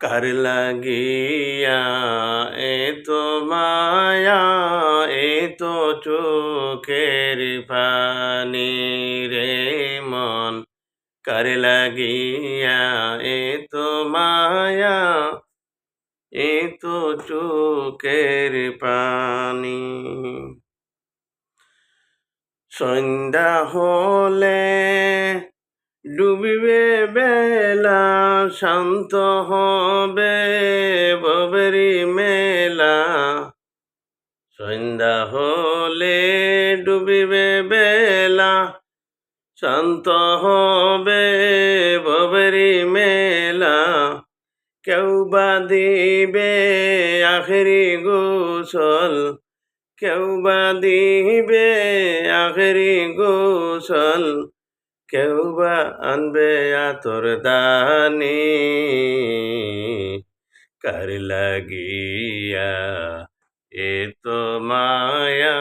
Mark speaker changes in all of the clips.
Speaker 1: কার লাগিয়া এত মায়া এত চোখের পানি রে মন, কার লাগিয়া এত মায়া এত চোখের পানি। সন্ধ্যা হলে ডুবিবে বেলা, শান্ত হবে ববরি মেলা। সন্ধ্যা হলে ডুবিবে বেলা, শান্ত হবে ববরি মেলা। কেউ বা দিবে আখেরি গোসল, কেউ বা দিবে আখেরি গোসল, কেউ বা আনবে আতর দানি। কার লাগিয়া এত মায়া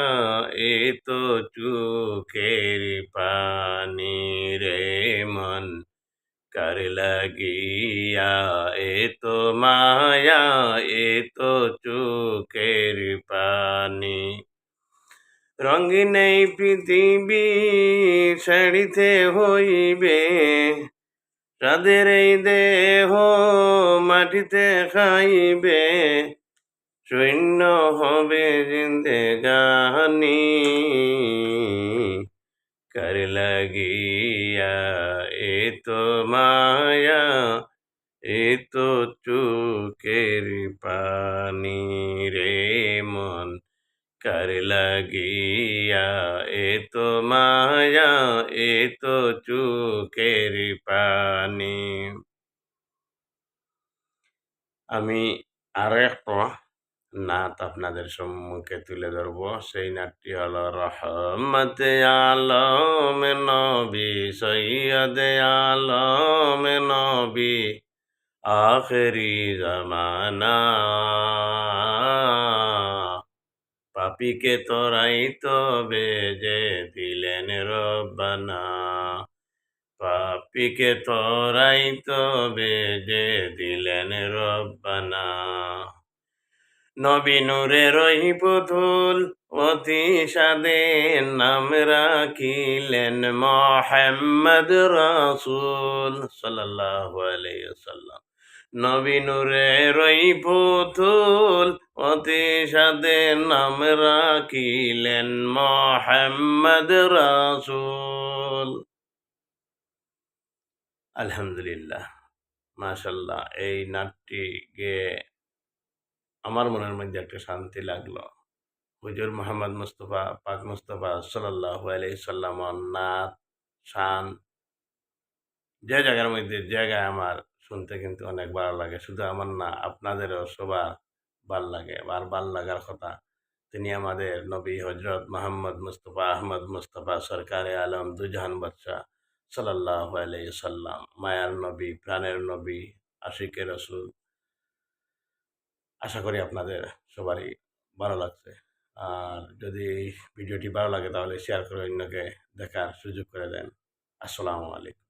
Speaker 1: এত চোখের পানি রে মন, কার লাগিয়া এত মায়া এত চোখের পানি। রঙিন এই পৃথিবী ছাড়িতে হইবে, রাধের এই দেহ মাটিতে খাইবে। শূন্য হবে জিন্দেগানি, কার লাগিয়া এত মায়া এত চোখের পানি রে মন, কার লাগিয়া এত মায়া এত চোখের পানি। আমি আরো একটা নাত আপনাদের সম্মুখে তুলে ধরবো। সেই নাটটি হলো রহমতে আলম নবী সৈয়দ আলম নবী আখেরি জমানা। পাপিকে তোরাই তো বেজে দিলেন রব্বানা, পাপিকে তোরাই তো বেজে দিলেন রব্বানা। নবী নূরের ওই পুতুল অতি স্বাদের নাম রাখিলেন মুহাম্মদ রাসূল সাল্লাল্লাহু আলাইহি ওয়াসাল্লাম। নবী নূরের ওই পুতুল অতি স্বাদের নাম রাখিলেন মুহাম্মদ রাসূল। আলহামদুলিল্লাহ, মাশাআল্লাহ। এই নাটটি গেয়ে আমার মনের মধ্যে একটা শান্তি লাগলো। হুজুর মোহাম্মদ মুস্তফা পাক মুস্তফা সাল্লাল্লাহু আলাইহি সাল্লামর নাত শান যে জায়গার মধ্যে জায়গায় আমার শুনতে কিন্তু অনেক ভালো লাগে। শুধু আমার না, আপনাদেরও সবার ভাল লাগে। আর ভাল লাগার কথা, তিনি আমাদের নবী হজরত মোহাম্মদ মুস্তফা আহমদ মুস্তফা সরকারে আলম দুজাহান বাদশাহ সাল্লাল্লাহু আলাইহি সাল্লাম, মায়ার নবী, প্রাণের নবী, আশিকে রসুল। আশা করি আপনাদের সবারই ভালো লাগছে। আর যদি এই ভিডিওটি ভালো লাগে তাহলে শেয়ার করে অন্যকে দেখার সুযোগ করে দেন। আসসালামু আলাইকুম।